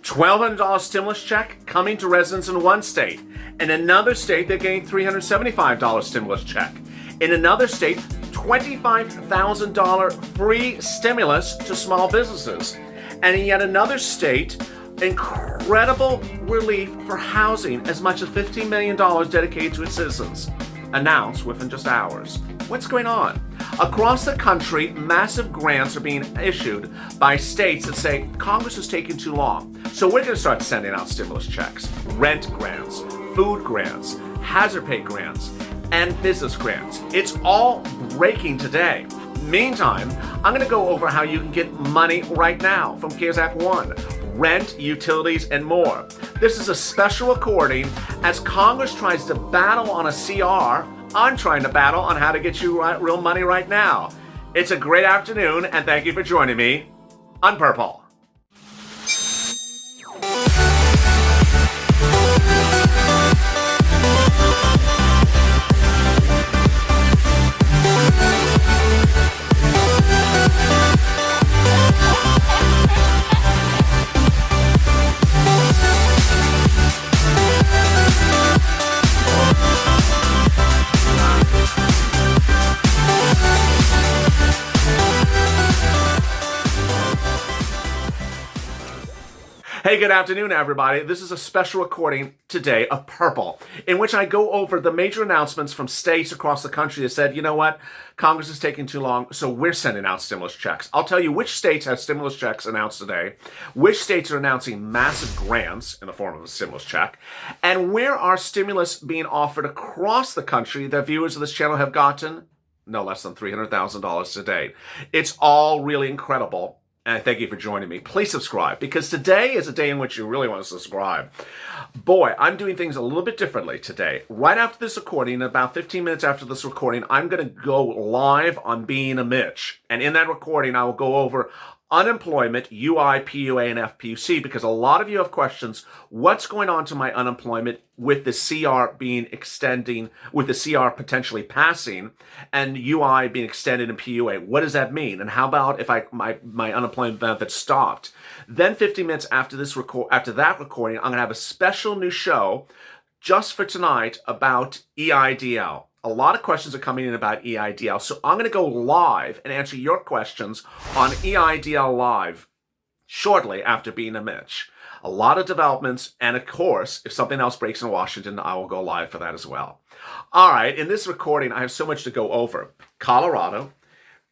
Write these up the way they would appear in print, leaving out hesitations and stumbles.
$1,200 stimulus check coming to residents in one state. In another state, they're getting $375 stimulus check. In another state, $25,000 free stimulus to small businesses. And in yet another state, incredible relief for housing, as much as $15 million dedicated to its citizens, announced within just hours. What's going on? Across the country, massive grants are being issued by states that say Congress is taking too long. So we're going to start sending out stimulus checks, rent grants, food grants, hazard pay grants, and business grants. It's all breaking today. Meantime, I'm going to go over how you can get money right now from CARES Act 1. Rent, utilities, and more. This is a special recording as Congress tries to battle on a CR. I'm trying to battle on how to get you real money right now. It's a great afternoon, and thank you for joining me on Purple. Hey, good afternoon, everybody. This is a special recording today of Purple, in which I go over the major announcements from states across the country that said, you know what, Congress is taking too long, so we're sending out stimulus checks. I'll tell you which states have stimulus checks announced today, which states are announcing massive grants in the form of a stimulus check, and where are stimulus being offered across the country that viewers of this channel have gotten no less than $300,000 to date. It's all really incredible. And I thank you for joining me. Please subscribe, because today is a day in which you really want to subscribe. Boy, I'm doing things a little bit differently today. Right after this recording, about 15 minutes after this recording, I'm going to go live on Being a Mitch. And in that recording, I will go over unemployment, UI, PUA, and FPUC, because a lot of you have questions. What's going on to my unemployment with the CR being extending, with the CR potentially passing, and UI being extended in PUA? What does that mean? And how about if my unemployment benefit stopped? Then 50 minutes after that recording, I'm going to have a special new show just for tonight about EIDL. A lot of questions are coming in about EIDL, so I'm going to go live and answer your questions on EIDL Live shortly after Being a Mitch. A lot of developments, and of course, if something else breaks in Washington, I will go live for that as well. All right, in this recording, I have so much to go over. Colorado,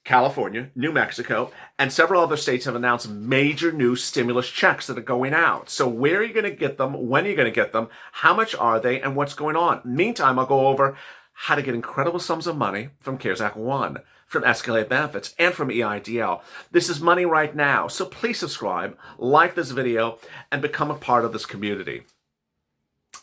California, New Mexico, and several other states have announced major new stimulus checks that are going out. So where are you going to get them? When are you going to get them? How much are they? And what's going on? Meantime, I'll go over how to get incredible sums of money from CARES Act 1, from escalated benefits, and from EIDL. This is money right now. So please subscribe, like this video, and become a part of this community.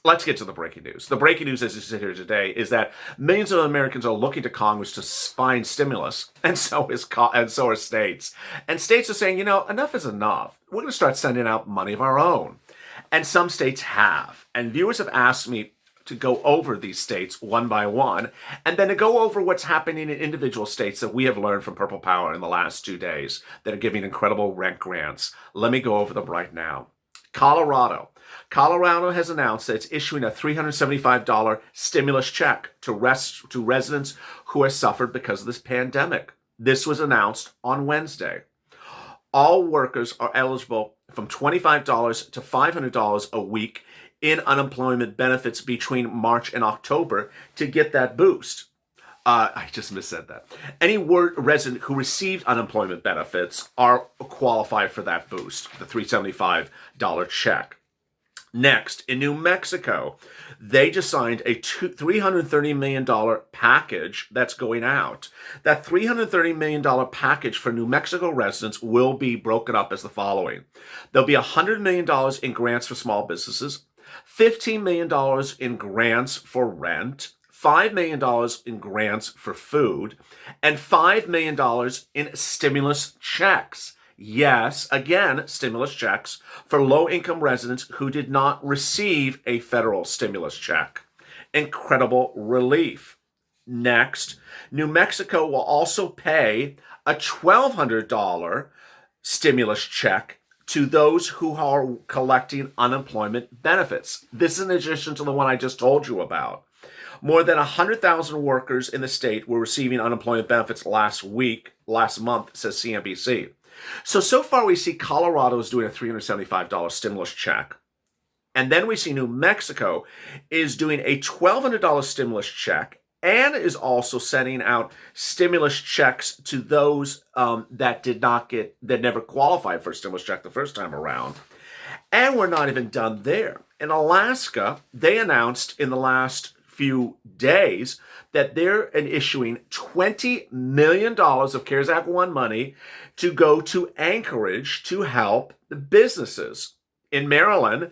Let's get to the breaking news. The breaking news as you sit here today is that millions of Americans are looking to Congress to find stimulus, and so are states. And states are saying, you know, enough is enough. We're going to start sending out money of our own. And some states have. And viewers have asked me to go over these states one by one, and then to go over what's happening in individual states that we have learned from Purple Power in the last 2 days that are giving incredible rent grants. Let me go over them right now. Colorado. Colorado has announced that it's issuing a $375 stimulus check to residents who have suffered because of this pandemic. This was announced on Wednesday. All workers are eligible from $25 to $500 a week in unemployment benefits between March and October to get that boost. I just missaid that. Any resident who received unemployment benefits are qualified for that boost, the $375 check. Next, in New Mexico, they just signed a $330 million package that's going out. That $330 million package for New Mexico residents will be broken up as the following. There'll be $100 million in grants for small businesses, $15 million in grants for rent, $5 million in grants for food, and $5 million in stimulus checks. Yes, again, stimulus checks for low-income residents who did not receive a federal stimulus check. Incredible relief. Next, New Mexico will also pay a $1,200 stimulus check to those who are collecting unemployment benefits. This is in addition to the one I just told you about. More than 100,000 workers in the state were receiving unemployment benefits last month, says CNBC. So far we see Colorado is doing a $375 stimulus check. And then we see New Mexico is doing a $1,200 stimulus check and is also sending out stimulus checks to those that never qualified for a stimulus check the first time around. And we're not even done there. In Alaska, they announced in the last few days that they're issuing $20 million of CARES Act 1 money to go to Anchorage to help the businesses. In Maryland,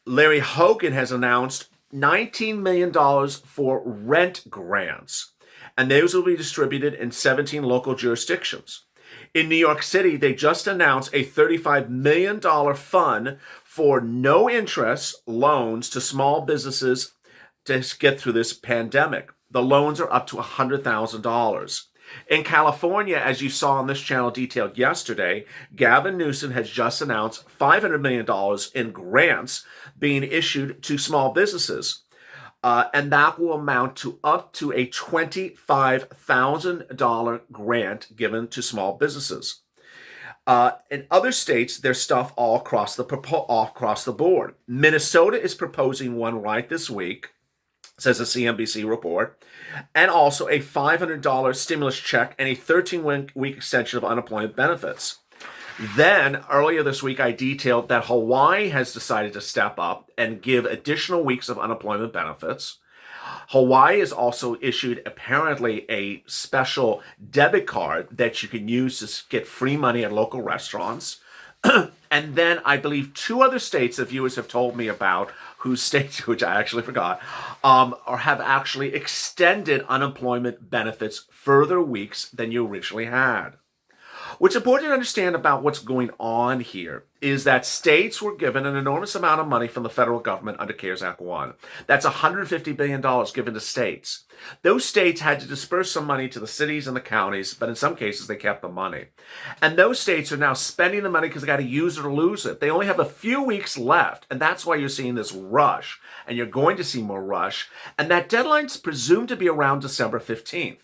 Larry Hogan has announced $19 million for rent grants, and those will be distributed in 17 local jurisdictions. In New York City, they just announced a $35 million fund for no-interest loans to small businesses to get through this pandemic. The loans are up to $100,000. In California, as you saw on this channel detailed yesterday, Gavin Newsom has just announced $500 million in grants being issued to small businesses. And that will amount to up to a $25,000 grant given to small businesses. In other states, there's stuff all across the board. Minnesota is proposing one right this week, says a CNBC report, and also a $500 stimulus check and a 13-week extension of unemployment benefits. Then, earlier this week, I detailed that Hawaii has decided to step up and give additional weeks of unemployment benefits. Hawaii has also issued, apparently, a special debit card that you can use to get free money at local restaurants. And then I believe 2 other states that viewers have told me about, whose states, which I actually forgot, or have actually extended unemployment benefits further weeks than you originally had. What's important to understand about what's going on here is that states were given an enormous amount of money from the federal government under CARES Act 1. That's $150 billion given to states. Those states had to disperse some money to the cities and the counties, but in some cases they kept the money. And those states are now spending the money because they got to use it or lose it. They only have a few weeks left, and that's why you're seeing this rush, and you're going to see more rush. And that deadline's presumed to be around December 15th.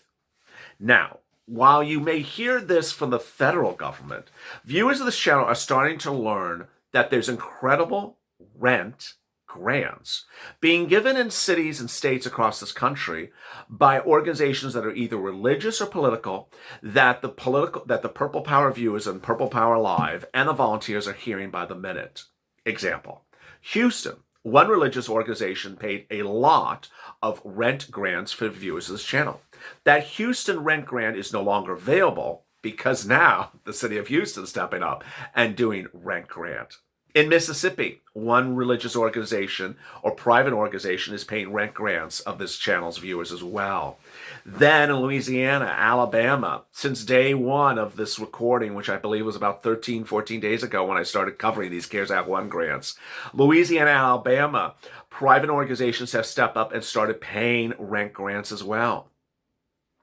Now, while you may hear this from the federal government, viewers of this channel are starting to learn that there's incredible rent grants being given in cities and states across this country by organizations that are either religious or political, that the Purple Power viewers and Purple Power Live and the volunteers are hearing by the minute. Example, Houston. One religious organization paid a lot of rent grants for viewers of this channel. That Houston rent grant is no longer available because now the city of Houston is stepping up and doing rent grant. In Mississippi, one religious organization or private organization is paying rent grants of this channel's viewers as well. Then in Louisiana, Alabama, since day one of this recording, which I believe was about 14 days ago when I started covering these CARES Act 1 grants, Louisiana and Alabama, private organizations have stepped up and started paying rent grants as well.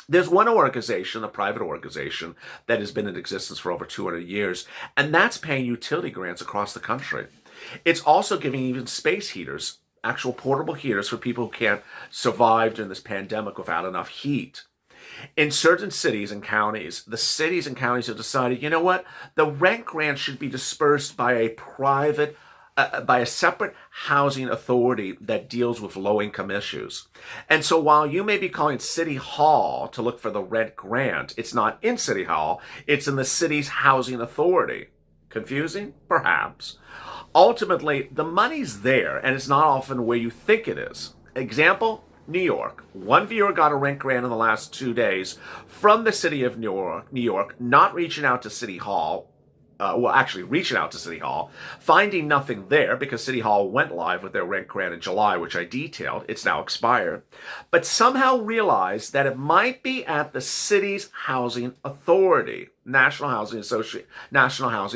There's one organization, a private organization, that has been in existence for over 200 years, and that's paying utility grants across the country. It's also giving even space heaters, actual portable heaters for people who can't survive during this pandemic without enough heat. In certain cities and counties, the cities and counties have decided, you know what, the rent grant should be dispersed by a separate housing authority that deals with low-income issues. And so while you may be calling City Hall to look for the rent grant, it's not in City Hall, it's in the city's housing authority. Confusing? Perhaps. Ultimately, the money's there, and it's not often where you think it is. Example, New York. One viewer got a rent grant in the last 2 days from the city of New York, not reaching out to City Hall, reaching out to City Hall, finding nothing there because City Hall went live with their rent grant in July, which I detailed. It's now expired. But somehow realized that it might be at the city's housing authority, National Housing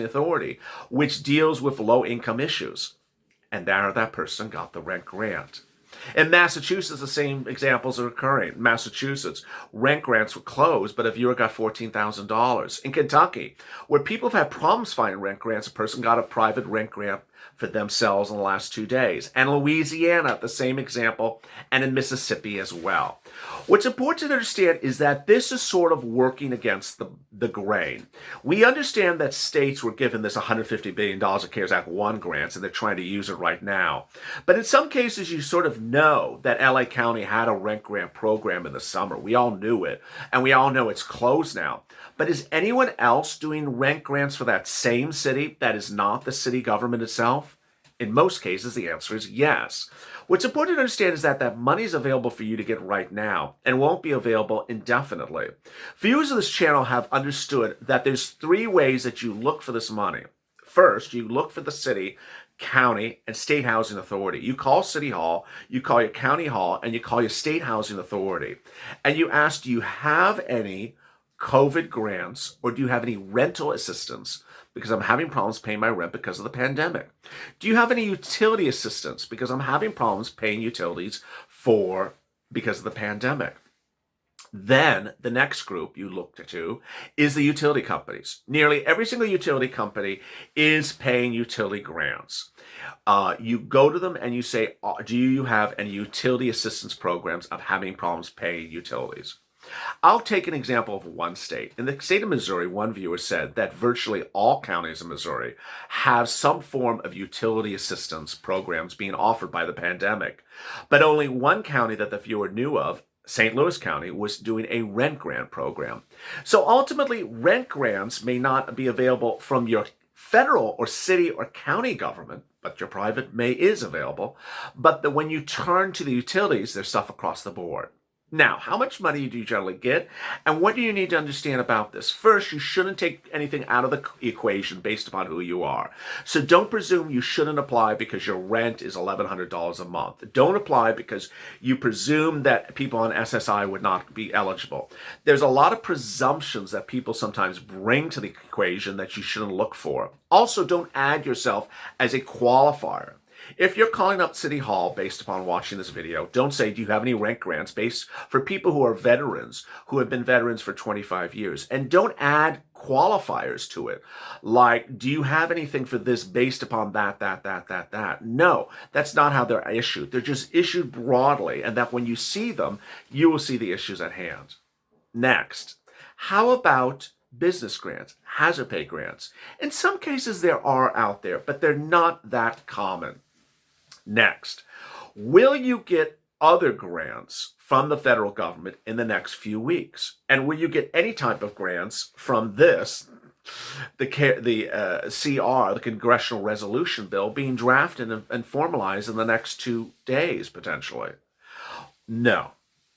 Authority, which deals with low-income issues. And there that person got the rent grant. In Massachusetts, the same examples are occurring. Massachusetts, rent grants were closed, but a viewer got $14,000. In Kentucky, where people have had problems finding rent grants, a person got a private rent grant for themselves in the last 2 days. And Louisiana, the same example, and in Mississippi as well. What's important to understand is that this is sort of working against the grain. We understand that states were given this $150 billion of CARES Act 1 grants, and they're trying to use it right now. But in some cases, you sort of know that LA County had a rent grant program in the summer. We all knew it, and we all know it's closed now. But is anyone else doing rent grants for that same city that is not the city government itself? In most cases, the answer is yes. What's important to understand is that that money is available for you to get right now and won't be available indefinitely. Viewers of this channel have understood that there's 3 ways that you look for this money. First, you look for the city, county, and state housing authority. You call City Hall, you call your county hall, and you call your state housing authority. And you ask, do you have any COVID grants, or do you have any rental assistance? Because I'm having problems paying my rent because of the pandemic. Do you have any utility assistance? Because I'm having problems paying utilities because of the pandemic. Then the next group you look to is the utility companies. Nearly every single utility company is paying utility grants. You go to them and you say, do you have any utility assistance programs of having problems paying utilities? I'll take an example of one state. In the state of Missouri, one viewer said that virtually all counties in Missouri have some form of utility assistance programs being offered by the pandemic. But only one county that the viewer knew of, St. Louis County, was doing a rent grant program. So ultimately, rent grants may not be available from your federal or city or county government, but your private is available. But when you turn to the utilities, there's stuff across the board. Now, how much money do you generally get? And what do you need to understand about this? First, you shouldn't take anything out of the equation based upon who you are. So don't presume you shouldn't apply because your rent is $1,100 a month. Don't apply because you presume that people on SSI would not be eligible. There's a lot of presumptions that people sometimes bring to the equation that you shouldn't look for. Also, don't add yourself as a qualifier. If you're calling up City Hall based upon watching this video, don't say, do you have any rent grants based for people who are veterans, who have been veterans for 25 years? And don't add qualifiers to it. Like, do you have anything for this based upon that? No, that's not how they're issued. They're just issued broadly, and that when you see them, you will see the issues at hand. Next, how about business grants, hazard pay grants? In some cases, there are out there, but they're not that common. Next, will you get other grants from the federal government in the next few weeks? And will you get any type of grants from this, the CR, the Congressional Resolution Bill, being drafted and formalized in the next 2 days, potentially? No.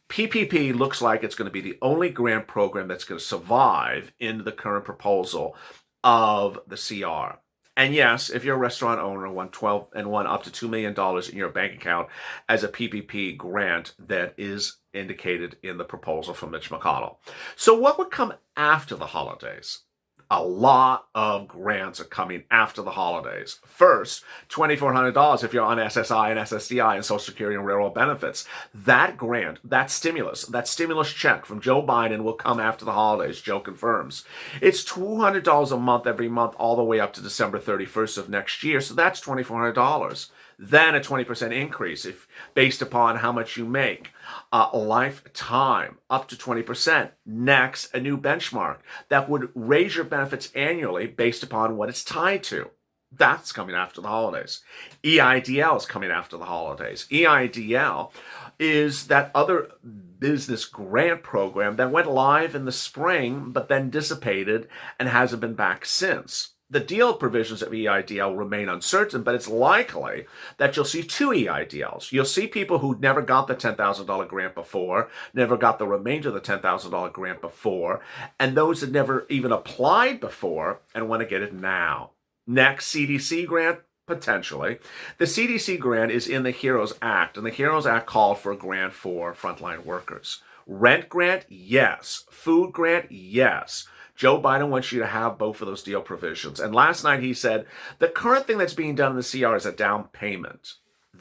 PPP looks like it's going to be the only grant program that's going to survive in the current proposal of the CR. And yes, if you're a restaurant owner, want up to $2 million in your bank account as a PPP grant that is indicated in the proposal from Mitch McConnell. So what would come after the holidays? A lot of grants are coming after the holidays. First, $2,400 if you're on SSI and SSDI and Social Security and Railroad benefits. That grant, that stimulus check from Joe Biden will come after the holidays, Joe confirms. It's $200 a month every month all the way up to December 31st of next year, so that's $2,400. Then a 20% increase based upon how much you make. Lifetime, up to 20%. Next, a new benchmark that would raise your benefits annually based upon what it's tied to. That's coming after the holidays. EIDL is coming after the holidays. EIDL is that other business grant program that went live in the spring but then dissipated and hasn't been back since. The deal provisions of EIDL remain uncertain, but it's likely that you'll see 2 EIDLs. You'll see people who never got the $10,000 grant before, never got the remainder of the $10,000 grant before, and those that never even applied before and want to get it now. Next, CDC grant, potentially. The CDC grant is in the HEROES Act, and the HEROES Act called for a grant for frontline workers. Rent grant, yes. Food grant, yes. Joe Biden wants you to have both of those deal provisions. And last night he said, the current thing that's being done in the CR is a down payment.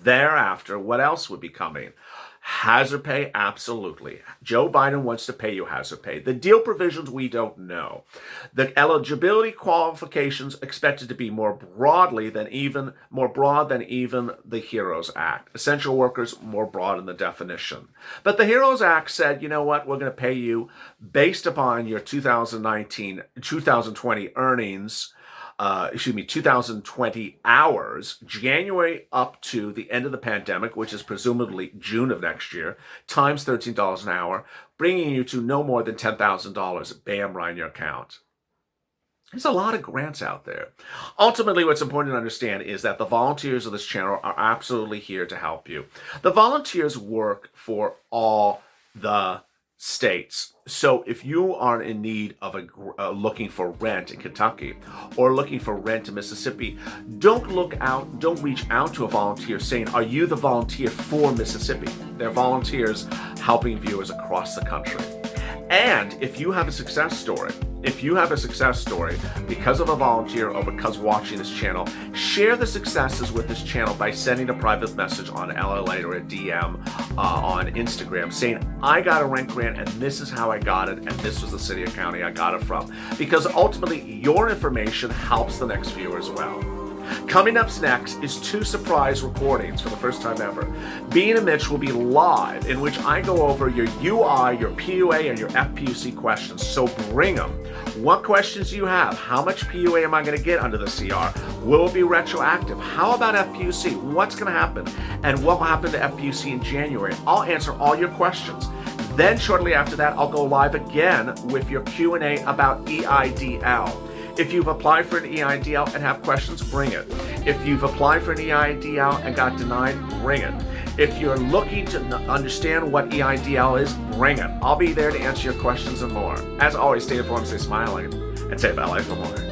Thereafter, what else would be coming? Hazard pay, absolutely. Joe Biden wants to pay you hazard pay. The deal provisions, we don't know. The eligibility qualifications expected to be more broad than even the HEROES Act. Essential workers, more broad in the definition. But the HEROES Act said, you know what, we're going to pay you based upon your 2020 earnings, 2020 hours, January up to the end of the pandemic, which is presumably June of next year, times $13 an hour, bringing you to no more than $10,000, bam, right in your account. There's a lot of grants out there. Ultimately, what's important to understand is that the volunteers of this channel are absolutely here to help you. The volunteers work for all the states. So if you are in need of looking for rent in Kentucky or looking for rent in Mississippi, don't reach out to a volunteer saying, are you the volunteer for Mississippi? They're volunteers helping viewers across the country. And if you have a success story because of a volunteer or because watching this channel, share the successes with this channel by sending a private message on LALATE or a DM on Instagram saying, I got a rent grant and this is how I got it and this was the city or county I got it from. Because ultimately, your information helps the next viewer as well. Coming up next is 2 surprise recordings for the first time ever. Being a Mitch will be live, in which I go over your UI, your PUA, and your FPUC questions. So bring them. What questions do you have? How much PUA am I going to get under the CR? Will it be retroactive? How about FPUC? What's going to happen? And what will happen to FPUC in January? I'll answer all your questions. Then shortly after that, I'll go live again with your Q&A about EIDL. If you've applied for an EIDL and have questions, bring it. If you've applied for an EIDL and got denied, bring it. If you're looking to understand what EIDL is, bring it. I'll be there to answer your questions and more. As always, stay informed, stay smiling, and save LA for more.